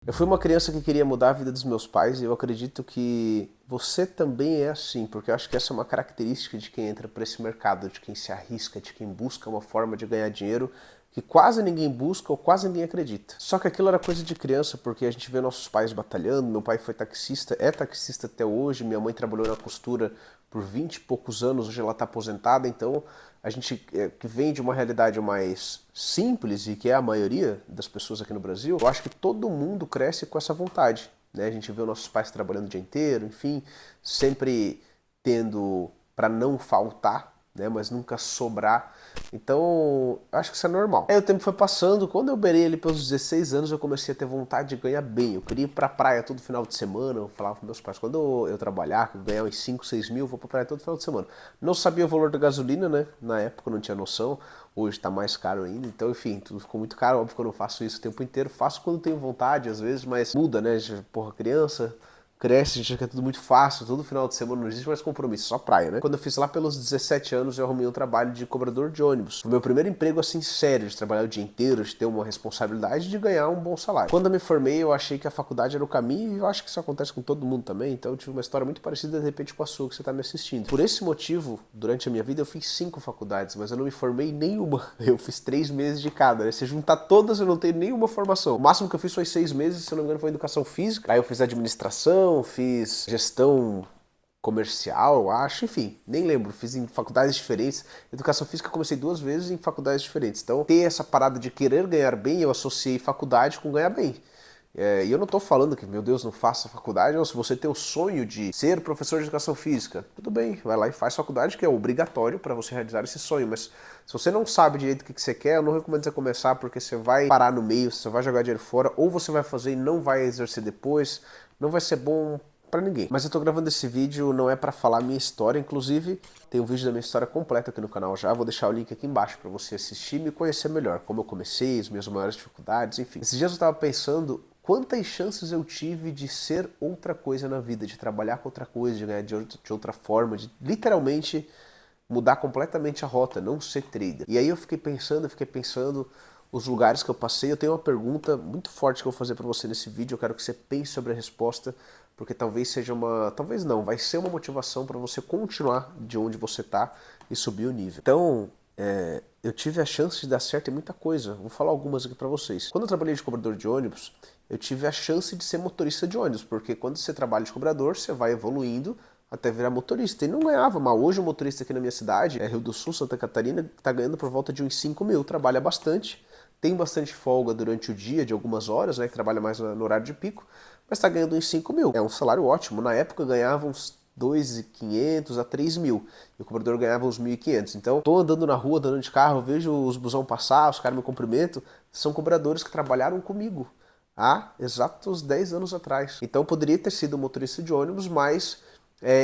Eu fui uma criança que queria mudar a vida dos meus pais e eu acredito que você também é assim, porque eu acho que essa é uma característica de quem entra para esse mercado, de quem se arrisca, de quem busca uma forma de ganhar dinheiro que quase ninguém busca ou quase ninguém acredita. Só que aquilo era coisa de criança, porque a gente vê nossos pais batalhando, meu pai foi taxista, é taxista até hoje, minha mãe trabalhou na costura por 20 e poucos anos, hoje ela está aposentada, então a gente que vem de uma realidade mais simples e que é a maioria das pessoas aqui no Brasil, eu acho que todo mundo cresce com essa vontade, né? A gente vê os nossos pais trabalhando o dia inteiro, enfim, sempre tendo para não faltar, né, mas nunca sobrar. Então, acho que isso é normal. Aí o tempo foi passando, quando eu beirei ali pelos 16 anos, eu comecei a ter vontade de ganhar bem. Eu queria ir pra praia todo final de semana, eu falava com meus pais, quando eu trabalhar, eu ganhar uns 5, 6 mil, eu vou pra praia todo final de semana. Não sabia o valor da gasolina, né, na época eu não tinha noção, hoje tá mais caro ainda, então enfim, tudo ficou muito caro, óbvio que eu não faço isso o tempo inteiro, faço quando tenho vontade às vezes, mas muda, né, porra, criança cresce, a gente acha que é tudo muito fácil, todo final de semana não existe mais compromisso, só praia, né? Quando eu fiz lá pelos 17 anos, eu arrumei um trabalho de cobrador de ônibus. Foi meu primeiro emprego assim sério, de trabalhar o dia inteiro, de ter uma responsabilidade de ganhar um bom salário. Quando eu me formei, eu achei que a faculdade era o caminho e eu acho que isso acontece com todo mundo também, então eu tive uma história muito parecida de repente com a sua que você está me assistindo. Por esse motivo, durante a minha vida eu fiz 5 faculdades, mas eu não me formei em nenhuma. Eu fiz 3 meses de cada, né? Se juntar todas, eu não tenho nenhuma formação. O máximo que eu fiz foi 6 meses, se eu não me engano, foi educação física. Aí eu fiz administração, fiz gestão comercial, eu acho, enfim, nem lembro, fiz em faculdades diferentes. Educação física eu comecei 2 vezes em faculdades diferentes. Então, ter essa parada de querer ganhar bem, eu associei faculdade com ganhar bem. E eu não estou falando que, meu Deus, não faça faculdade, ou se você tem o sonho de ser professor de educação física, tudo bem, vai lá e faz faculdade, que é obrigatório para você realizar esse sonho, mas se você não sabe direito o que você quer, eu não recomendo você começar, porque você vai parar no meio, você vai jogar dinheiro fora, ou você vai fazer e não vai exercer depois, não vai ser bom pra ninguém. Mas eu tô gravando esse vídeo não é pra falar a minha história, inclusive tem um vídeo da minha história completa aqui no canal já, vou deixar o link aqui embaixo pra você assistir e me conhecer melhor, como eu comecei, as minhas maiores dificuldades, enfim. Esses dias eu tava pensando quantas chances eu tive de ser outra coisa na vida, de trabalhar com outra coisa, de ganhar de outra forma, de literalmente mudar completamente a rota, não ser trader. E aí eu fiquei pensando os lugares que eu passei. Eu tenho uma pergunta muito forte que eu vou fazer para você nesse vídeo, eu quero que você pense sobre a resposta, porque talvez seja uma, talvez não, vai ser uma motivação para você continuar de onde você está e subir o nível. Então, eu tive a chance de dar certo em muita coisa. Vou falar algumas aqui para vocês. Quando eu trabalhei de cobrador de ônibus, eu tive a chance de ser motorista de ônibus, porque quando você trabalha de cobrador, você vai evoluindo até virar motorista. E não ganhava, mas hoje o motorista aqui na minha cidade, Rio do Sul, Santa Catarina, está ganhando por volta de uns 5 mil, trabalha bastante, tem bastante folga durante o dia, de algumas horas, né, que trabalha mais no horário de pico, mas está ganhando uns 5 mil. É um salário ótimo. Na época ganhava uns 2.500 a 3 mil. E o cobrador ganhava uns 1.500. Então, tô andando na rua, andando de carro, vejo os busão passar, os caras me cumprimentam. São cobradores que trabalharam comigo há exatos 10 anos atrás. Então, poderia ter sido motorista de ônibus, mas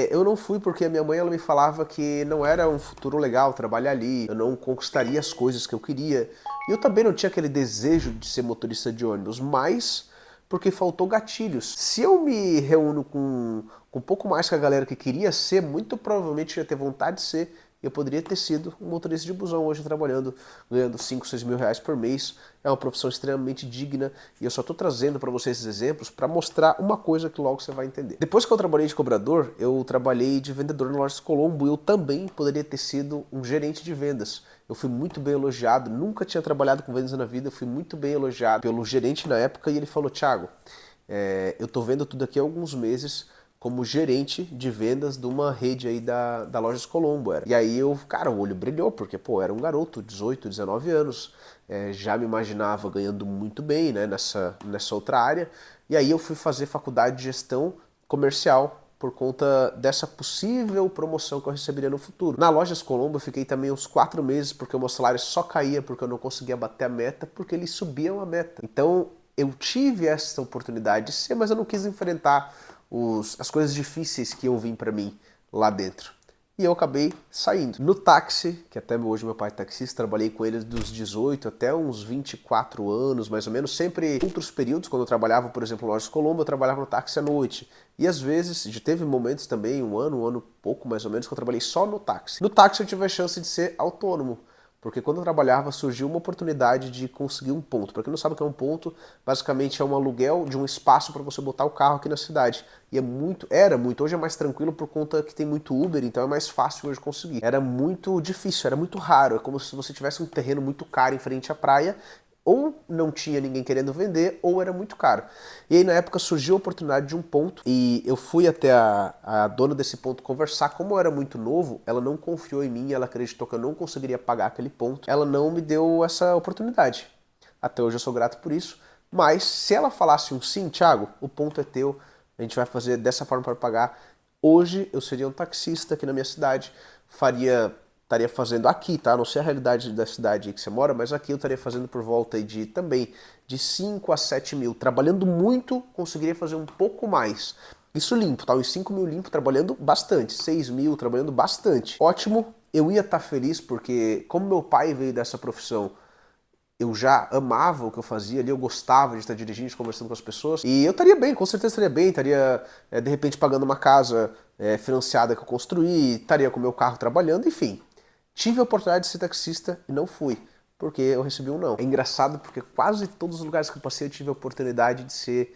eu não fui porque a minha mãe ela me falava que não era um futuro legal trabalhar ali, eu não conquistaria as coisas que eu queria. E eu também não tinha aquele desejo de ser motorista de ônibus, mas porque faltou gatilhos. Se eu me reúno com um pouco mais que a galera que queria ser, muito provavelmente ia ter vontade de ser, eu poderia ter sido um motorista de busão hoje trabalhando, ganhando 5, 6 mil reais por mês. É uma profissão extremamente digna e eu só estou trazendo para vocês esses exemplos para mostrar uma coisa que logo você vai entender. Depois que eu trabalhei de cobrador, eu trabalhei de vendedor na Lojas Colombo e eu também poderia ter sido um gerente de vendas. Eu fui muito bem elogiado, nunca tinha trabalhado com vendas na vida, eu fui muito bem elogiado pelo gerente na época e ele falou: Thiago, eu tô vendo tudo aqui há alguns meses como gerente de vendas de uma rede aí da Lojas Colombo. Era. E aí cara, o olho brilhou, porque, pô, era um garoto, 18, 19 anos, já me imaginava ganhando muito bem, né, nessa outra área. E aí eu fui fazer faculdade de gestão comercial por conta dessa possível promoção que eu receberia no futuro. Na Lojas Colombo eu fiquei também uns 4 meses, porque o meu salário só caía porque eu não conseguia bater a meta, porque eles subiam a meta. Então eu tive essa oportunidade de ser, mas eu não quis enfrentar as coisas difíceis que iam vir para mim lá dentro. E eu acabei saindo. No táxi, que até hoje meu pai é taxista, trabalhei com ele dos 18 até uns 24 anos, mais ou menos, sempre em outros períodos, quando eu trabalhava, por exemplo, no Lojas Colombo, eu trabalhava no táxi à noite. E às vezes, já teve momentos também, um ano pouco mais ou menos, que eu trabalhei só no táxi. No táxi eu tive a chance de ser autônomo, Porque quando eu trabalhava surgiu uma oportunidade de conseguir um ponto. Para quem não sabe o que é um ponto, basicamente é um aluguel de um espaço para você botar o carro aqui na cidade. E era muito, hoje é mais tranquilo por conta que tem muito Uber, então é mais fácil hoje conseguir. Era muito difícil, era muito raro, é como se você tivesse um terreno muito caro em frente à praia, ou não tinha ninguém querendo vender, ou era muito caro. E aí na época surgiu a oportunidade de um ponto, e eu fui até a dona desse ponto conversar. Como eu era muito novo, ela não confiou em mim, ela acreditou que eu não conseguiria pagar aquele ponto, ela não me deu essa oportunidade. Até hoje eu sou grato por isso, mas se ela falasse um sim, Thiago, o ponto é teu, a gente vai fazer dessa forma para pagar, hoje eu seria um taxista aqui na minha cidade, estaria fazendo aqui, tá? Não sei a realidade da cidade que você mora, mas aqui eu estaria fazendo por volta de também de 5 a 7 mil. Trabalhando muito, conseguiria fazer um pouco mais. Isso limpo, tá? Uns 5 mil limpo, trabalhando bastante. 6 mil, trabalhando bastante. Ótimo, eu ia estar feliz porque, como meu pai veio dessa profissão, eu já amava o que eu fazia ali, eu gostava de estar dirigindo, conversando com as pessoas. E eu estaria bem, com certeza estaria bem, estaria de repente pagando uma casa financiada que eu construí, estaria com o meu carro trabalhando, enfim. Tive a oportunidade de ser taxista e não fui, porque eu recebi um não. É engraçado porque quase todos os lugares que eu passei eu tive a oportunidade de ser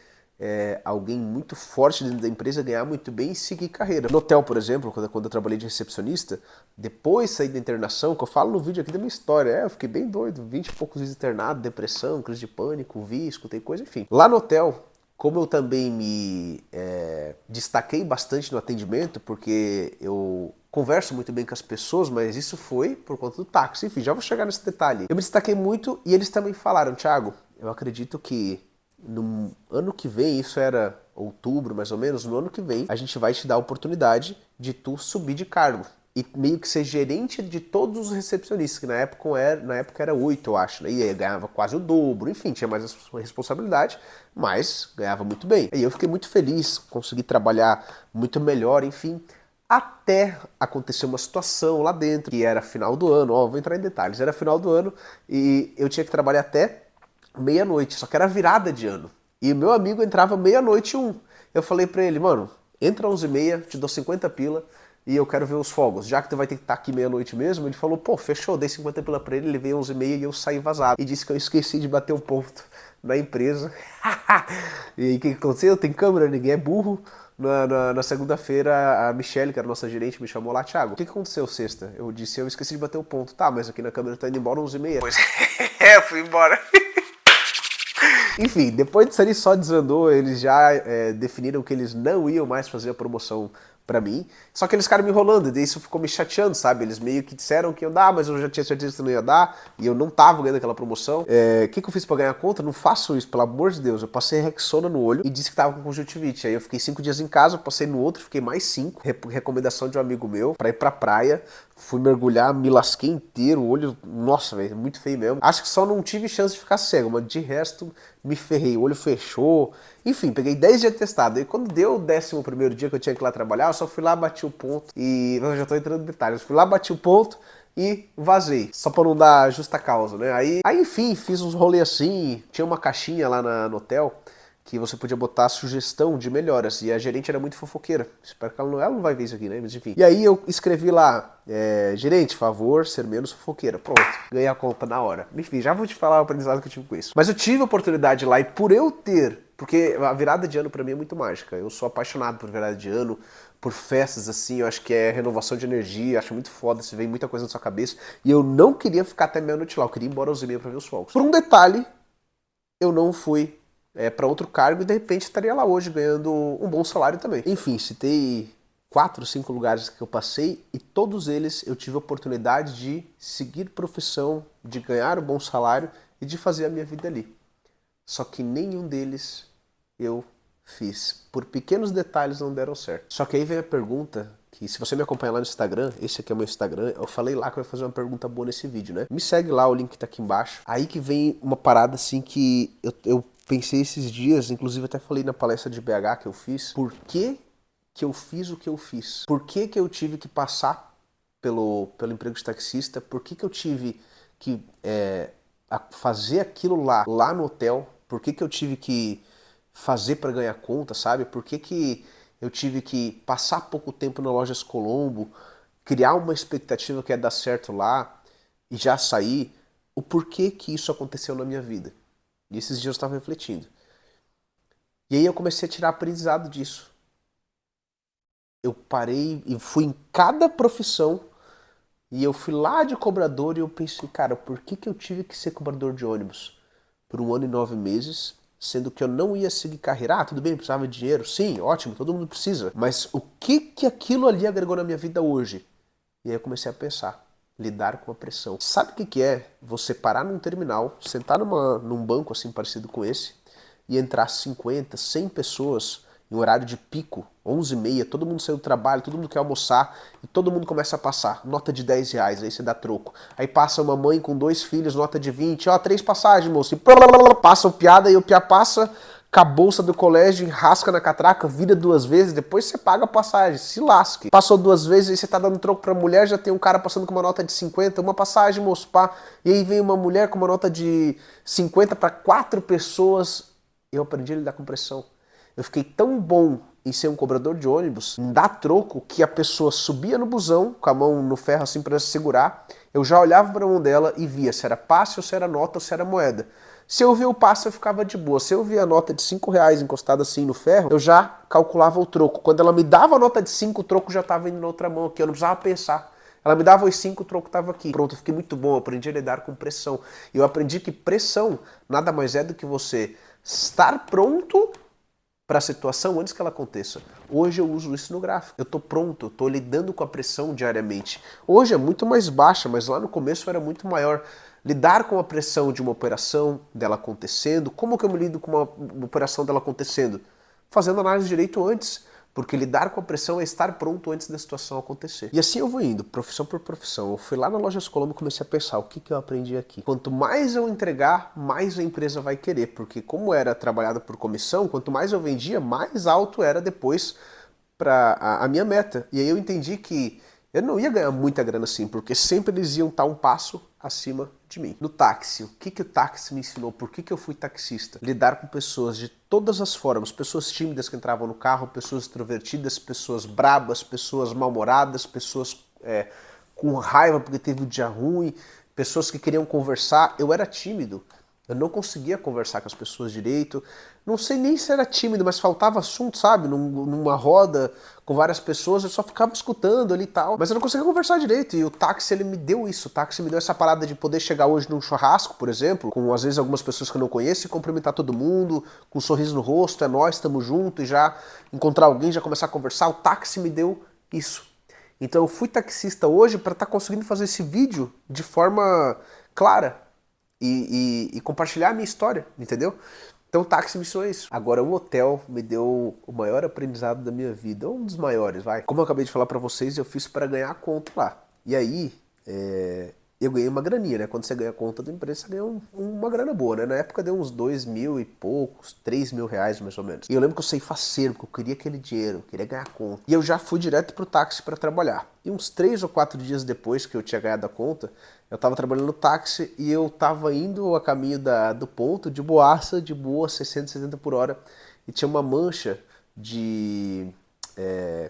alguém muito forte dentro da empresa, ganhar muito bem e seguir carreira. No hotel, por exemplo, quando eu trabalhei de recepcionista, depois saí da internação, que eu falo no vídeo aqui da minha história, eu fiquei bem doido, 20 e poucos dias internado, depressão, crise de pânico, vi, escutei coisa, enfim. Lá no hotel, como eu também me destaquei bastante no atendimento, porque eu converso muito bem com as pessoas, mas isso foi por conta do táxi. Enfim, já vou chegar nesse detalhe. Eu me destaquei muito e eles também falaram, Thiago, eu acredito que no ano que vem, isso era outubro mais ou menos, no ano que vem, a gente vai te dar a oportunidade de tu subir de cargo. E meio que ser gerente de todos os recepcionistas, que na época era 8, eu acho, né? E aí ganhava quase o dobro, enfim, tinha mais responsabilidade, mas ganhava muito bem. E eu fiquei muito feliz, consegui trabalhar muito melhor, enfim, até acontecer uma situação lá dentro, que era final do ano, ó, vou entrar em detalhes, era final do ano e eu tinha que trabalhar até meia-noite, só que era virada de ano. E o meu amigo entrava meia-noite um. Eu falei pra ele, mano, entra 11h30, te dou 50 pila e eu quero ver os fogos. Já que tu vai ter que estar aqui meia-noite mesmo, ele falou, pô, fechou, dei 50 pila pra ele, ele veio 11h30 e eu saí vazado. E disse que eu esqueci de bater o ponto na empresa. E aí o que aconteceu? Tem câmera, ninguém é burro. Na segunda-feira, a Michelle, que era a nossa gerente, me chamou lá, Thiago, o que aconteceu sexta? Eu disse, eu esqueci de bater o ponto. Tá, mas aqui na câmera tá indo embora 11h30. Pois eu fui embora. Enfim, depois disso ali só desandou, eles já definiram que eles não iam mais fazer a promoção pra mim, só que eles ficaram me enrolando, e daí isso ficou me chateando, sabe? Eles meio que disseram que iam dar, mas eu já tinha certeza que não ia dar, e eu não tava ganhando aquela promoção. O que eu fiz pra ganhar a conta? Não faço isso, pelo amor de Deus. Eu passei Rexona no olho e disse que tava com conjuntivite. Aí eu fiquei 5 dias em casa, passei no outro, fiquei mais 5. Recomendação de um amigo meu, pra ir pra praia. Fui mergulhar, me lasquei inteiro, o olho, nossa, velho, muito feio mesmo. Acho que só não tive chance de ficar cego, mas de resto me ferrei, o olho fechou. Enfim, peguei 10 dias de testado. E quando deu o 11º dia que eu tinha que ir lá trabalhar, eu só fui lá, bati o ponto e... Eu já tô entrando em detalhes. Fui lá, bati o ponto e vazei. Só pra não dar justa causa, né? Aí enfim, fiz uns rolês assim. Tinha uma caixinha lá no hotel que você podia botar sugestão de melhoras, e a gerente era muito fofoqueira. Espero que ela não vai ver isso aqui, né? Mas enfim. E aí eu escrevi lá, gerente, favor, ser menos fofoqueira. Pronto, ganhei a conta na hora. Enfim, já vou te falar o aprendizado que eu tive com isso. Mas eu tive a oportunidade lá, e por eu ter, porque a virada de ano pra mim é muito mágica. Eu sou apaixonado por virada de ano, por festas assim, eu acho que é renovação de energia, acho muito foda, se vem muita coisa na sua cabeça. E eu não queria ficar até meia-noite lá, eu queria ir embora aos e-mails pra ver os fogos. Por um detalhe, eu não fui para outro cargo e de repente estaria lá hoje ganhando um bom salário também. Enfim, citei 4, 5 lugares que eu passei e todos eles eu tive a oportunidade de seguir profissão, de ganhar um bom salário e de fazer a minha vida ali. Só que nenhum deles eu fiz. Por pequenos detalhes não deram certo. Só que aí vem a pergunta que, se você me acompanha lá no Instagram, esse aqui é o meu Instagram, eu falei lá que eu ia fazer uma pergunta boa nesse vídeo, né? Me segue lá, o link tá aqui embaixo. Aí que vem uma parada assim que eu pensei esses dias, inclusive até falei na palestra de BH que eu fiz, por que eu fiz o que eu fiz? Por que eu tive que passar pelo emprego de taxista? Por que eu tive que fazer aquilo lá no hotel? Por que eu tive que fazer para ganhar conta, sabe? Por que eu tive que passar pouco tempo na Lojas Colombo, criar uma expectativa que ia dar certo lá? e já saí, o porquê que isso aconteceu na minha vida. E esses dias eu estava refletindo. E aí eu comecei a tirar aprendizado disso. Eu parei e fui em cada profissão e eu fui lá de cobrador e eu pensei, cara, por que que eu tive que ser cobrador de ônibus por 1 ano e 9 meses, sendo que eu não ia seguir carreira? Ah, tudo bem, precisava de dinheiro. Sim, ótimo, todo mundo precisa. Mas o que que aquilo ali agregou na minha vida hoje? E aí eu comecei a pensar, lidar com a pressão. Sabe o que que é você parar num terminal, sentar num banco assim parecido com esse, e entrar 50, 100 pessoas em horário de pico, 11h30, todo mundo saiu do trabalho, todo mundo quer almoçar, e todo mundo começa a passar, nota de R$ 10, aí você dá troco. Aí passa uma mãe com 2 filhos, nota de 20, ó, 3 passagens, moço, e passa o piada, e o piá passa com a bolsa do colégio, enrasca na catraca, vira 2 vezes, depois você paga a passagem, se lasque. Passou 2 vezes, aí você tá dando troco pra mulher, já tem um cara passando com uma nota de 50, uma passagem, moço, pá, e aí vem uma mulher com uma nota de 50 para 4 pessoas. Eu aprendi a lidar com pressão. Eu fiquei tão bom em ser um cobrador de ônibus, em dar troco, que a pessoa subia no busão, com a mão no ferro assim para segurar, eu já olhava para a mão dela e via se era passe ou se era nota ou se era moeda. Se eu via o passe, eu ficava de boa. Se eu via a nota de R$ 5 encostada assim no ferro, eu já calculava o troco. Quando ela me dava a nota de 5, o troco já estava indo na outra mão aqui, eu não precisava pensar. Ela me dava os 5, o troco estava aqui. Pronto, eu fiquei muito bom, eu aprendi a lidar com pressão. E eu aprendi que pressão nada mais é do que você estar pronto para a situação antes que ela aconteça. Hoje eu uso isso no gráfico. Eu estou pronto, eu estou lidando com a pressão diariamente. Hoje é muito mais baixa, mas lá no começo era muito maior. Lidar com a pressão de uma operação, dela acontecendo. Como que eu me lido com uma operação dela acontecendo? Fazendo análise de direito antes. Porque lidar com a pressão é estar pronto antes da situação acontecer. E assim eu vou indo, profissão por profissão. Eu fui lá na Lojas Colombo e comecei a pensar, o que que eu aprendi aqui? Quanto mais eu entregar, mais a empresa vai querer. Porque como era trabalhado por comissão, quanto mais eu vendia, mais alto era depois para a minha meta. E aí eu entendi que eu não ia ganhar muita grana assim, porque sempre eles iam estar um passo acima de mim. No táxi, o que que o táxi me ensinou? Por que que eu fui taxista? Lidar com pessoas de todas as formas, pessoas tímidas que entravam no carro, pessoas extrovertidas, pessoas brabas, pessoas mal-humoradas, pessoas com raiva porque teve um dia ruim, pessoas que queriam conversar. Eu era tímido. Eu não conseguia conversar com as pessoas direito. Não sei nem se era tímido, mas faltava assunto, sabe? Numa roda com várias pessoas, eu só ficava escutando ali e tal. Mas eu não conseguia conversar direito. E o táxi, ele me deu isso. O táxi me deu essa parada de poder chegar hoje num churrasco, por exemplo, com às vezes algumas pessoas que eu não conheço e cumprimentar todo mundo, com um sorriso no rosto, é nós, estamos juntos, e já encontrar alguém, já começar a conversar. O táxi me deu isso. Então eu fui taxista hoje para estar conseguindo fazer esse vídeo de forma clara e compartilhar a minha história, entendeu? Então o táxi me ensinou isso. Agora o hotel me deu o maior aprendizado da minha vida, um dos maiores, vai. Como eu acabei de falar pra vocês, eu fiz para ganhar a conta lá. E aí, eu ganhei uma graninha, né? Quando você ganha a conta da empresa, você ganha uma grana boa, né? Na época deu uns 2.000 e poucos, R$ 3.000 mais ou menos. E eu lembro que eu saí faceiro, porque eu queria aquele dinheiro, eu queria ganhar a conta. E eu já fui direto pro táxi para trabalhar. E uns 3 ou 4 dias depois que eu tinha ganhado a conta, eu tava trabalhando no táxi e eu tava indo a caminho do ponto de boaça, de boa, 60, 70 por hora. E tinha uma mancha de...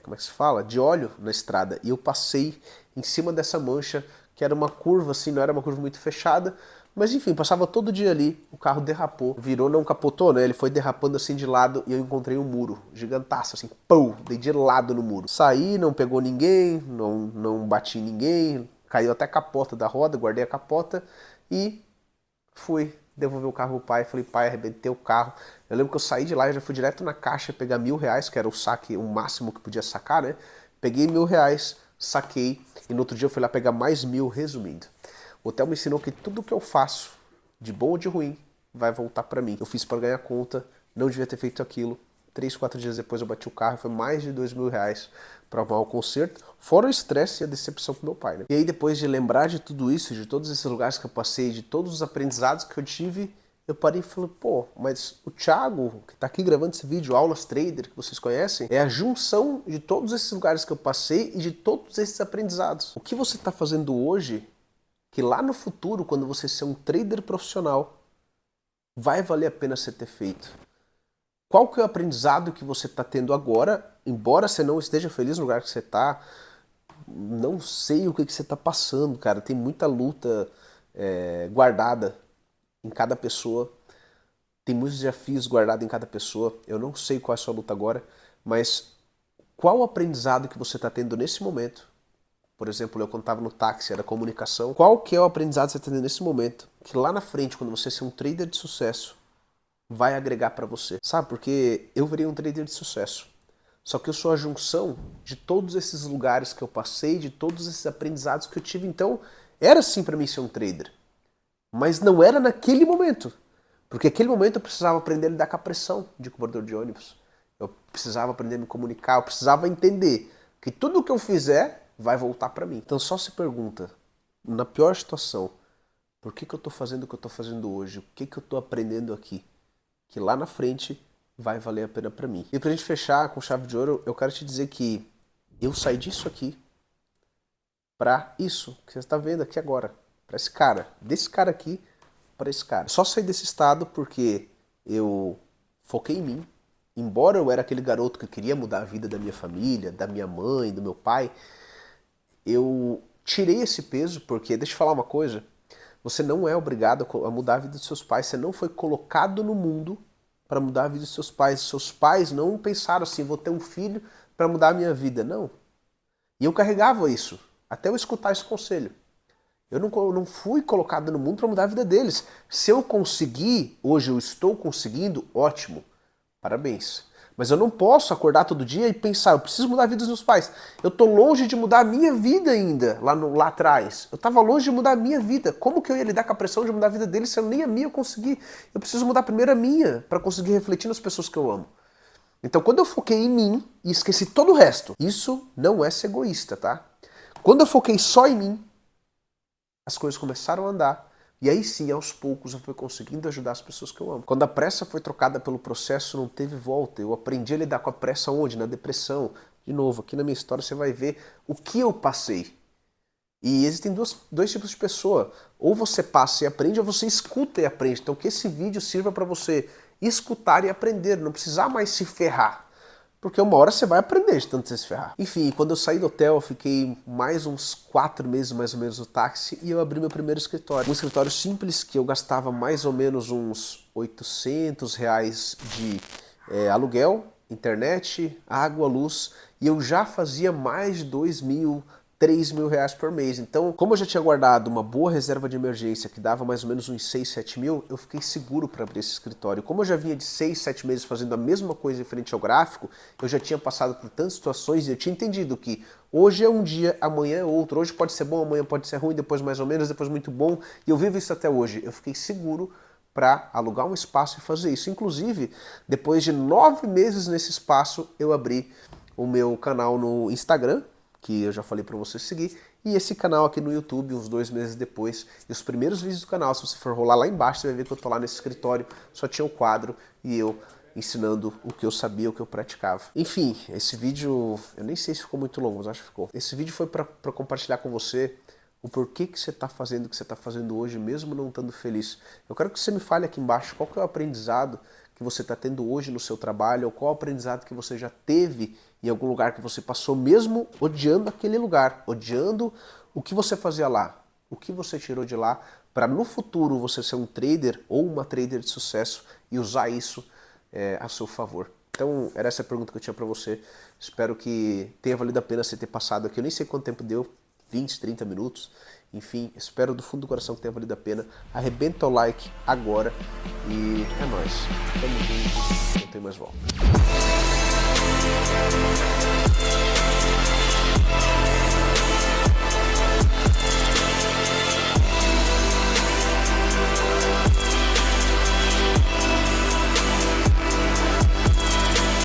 como é que se fala? De óleo na estrada. E eu passei em cima dessa mancha, que era uma curva assim, não era uma curva muito fechada, mas enfim, passava todo dia ali, o carro derrapou, virou, não capotou, né? Ele foi derrapando assim de lado e eu encontrei um muro gigantaço, assim, pum, dei de lado no muro. Saí, não pegou ninguém, não bati em ninguém, caiu até a capota da roda, guardei a capota e fui devolver o carro pro pai, falei, pai, arrebentei o carro. Eu lembro que eu saí de lá e já fui direto na caixa pegar R$ 1.000, que era o saque, o máximo que podia sacar, né? Peguei R$ 1.000, saquei, e no outro dia eu fui lá pegar mais 1.000, resumindo. O hotel me ensinou que tudo que eu faço, de bom ou de ruim, vai voltar pra mim. Eu fiz para ganhar conta, não devia ter feito aquilo. 3, 4 dias depois eu bati o carro, foi mais de R$ 2.000 para arrumar o conserto, fora o estresse e a decepção com meu pai, né? E aí depois de lembrar de tudo isso, de todos esses lugares que eu passei, de todos os aprendizados que eu tive, eu parei e falei, pô, mas o Thiago, que tá aqui gravando esse vídeo, Aulas Trader, que vocês conhecem, é a junção de todos esses lugares que eu passei e de todos esses aprendizados. O que você tá fazendo hoje, que lá no futuro, quando você ser um trader profissional, vai valer a pena você ter feito? Qual que é o aprendizado que você está tendo agora, embora você não esteja feliz no lugar que você está, não sei o que você está passando, cara. Tem muita luta guardada em cada pessoa. Tem muitos desafios guardados em cada pessoa. Eu não sei qual é a sua luta agora, mas qual o aprendizado que você está tendo nesse momento? Por exemplo, eu quando estava no táxi, era comunicação. Qual que é o aprendizado que você está tendo nesse momento? Que lá na frente, quando você ser um trader de sucesso, vai agregar para você. Sabe, porque eu virei um trader de sucesso. Só que eu sou a junção de todos esses lugares que eu passei, de todos esses aprendizados que eu tive. Então, era sim para mim ser um trader. Mas não era naquele momento. Porque naquele momento eu precisava aprender a lidar com a pressão de cobrador de ônibus. Eu precisava aprender a me comunicar, eu precisava entender que tudo que eu fizer vai voltar para mim. Então só se pergunta, na pior situação, por que eu estou fazendo o que eu estou fazendo hoje? O que eu estou aprendendo aqui? Que lá na frente vai valer a pena para mim. E pra gente fechar com chave de ouro, eu quero te dizer que eu saí disso aqui para isso que você está vendo aqui agora. Para esse cara, desse cara aqui para esse cara. Só saí desse estado porque eu foquei em mim. Embora eu era aquele garoto que queria mudar a vida da minha família, da minha mãe, do meu pai, eu tirei esse peso porque, deixa eu falar uma coisa, você não é obrigado a mudar a vida dos seus pais, você não foi colocado no mundo para mudar a vida dos seus pais. Seus pais não pensaram assim, vou ter um filho para mudar a minha vida, não. E eu carregava isso, até eu escutar esse conselho. Eu não fui colocado no mundo para mudar a vida deles. Se eu conseguir, hoje eu estou conseguindo, ótimo. Parabéns. Mas eu não posso acordar todo dia e pensar, eu preciso mudar a vida dos meus pais. Eu estou longe de mudar a minha vida ainda, lá atrás. Eu estava longe de mudar a minha vida. Como que eu ia lidar com a pressão de mudar a vida deles se eu nem a minha eu consegui? Eu preciso mudar primeiro a minha, para conseguir refletir nas pessoas que eu amo. Então quando eu foquei em mim e esqueci todo o resto, isso não é ser egoísta, tá? Quando eu foquei só em mim, as coisas começaram a andar. E aí sim, aos poucos, eu fui conseguindo ajudar as pessoas que eu amo. Quando a pressa foi trocada pelo processo, não teve volta. Eu aprendi a lidar com a pressa onde? Na depressão. De novo, aqui na minha história você vai ver o que eu passei. E existem dois tipos de pessoa. Ou você passa e aprende, ou você escuta e aprende. Então que esse vídeo sirva para você escutar e aprender, não precisar mais se ferrar. Porque uma hora você vai aprender de tanto você se ferrar. Enfim, quando eu saí do hotel, eu fiquei mais uns 4 meses mais ou menos no táxi e eu abri meu primeiro escritório. Um escritório simples que eu gastava mais ou menos uns R$800 de aluguel, internet, água, luz, e eu já fazia mais de 2.000, 3.000 reais por mês. Então, como eu já tinha guardado uma boa reserva de emergência que dava mais ou menos uns 6, 7 mil, eu fiquei seguro para abrir esse escritório. Como eu já vinha de 6, 7 meses fazendo a mesma coisa em frente ao gráfico, eu já tinha passado por tantas situações e eu tinha entendido que hoje é um dia, amanhã é outro. Hoje pode ser bom, amanhã pode ser ruim, depois mais ou menos, depois muito bom. E eu vivo isso até hoje. Eu fiquei seguro para alugar um espaço e fazer isso. Inclusive, depois de 9 meses nesse espaço, eu abri o meu canal no Instagram, que eu já falei para você seguir, e esse canal aqui no YouTube, uns 2 meses depois. E os primeiros vídeos do canal, se você for rolar lá embaixo, você vai ver que eu tô lá nesse escritório, só tinha o quadro e eu ensinando o que eu sabia, o que eu praticava. Enfim, esse vídeo, eu nem sei se ficou muito longo, mas acho que ficou. Esse vídeo foi para compartilhar com você o porquê que você está fazendo o que você está fazendo hoje, mesmo não estando feliz. Eu quero que você me fale aqui embaixo qual que é o aprendizado que você está tendo hoje no seu trabalho, ou qual o aprendizado que você já teve em algum lugar que você passou, mesmo odiando aquele lugar, odiando o que você fazia lá, o que você tirou de lá, para no futuro você ser um trader ou uma trader de sucesso e usar isso a seu favor. Então, era essa a pergunta que eu tinha para você. Espero que tenha valido a pena você ter passado aqui. Eu nem sei quanto tempo deu, 20, 30 minutos. Enfim, espero do fundo do coração que tenha valido a pena. Arrebenta o like agora e é nóis. Tamo junto, não tem mais volta.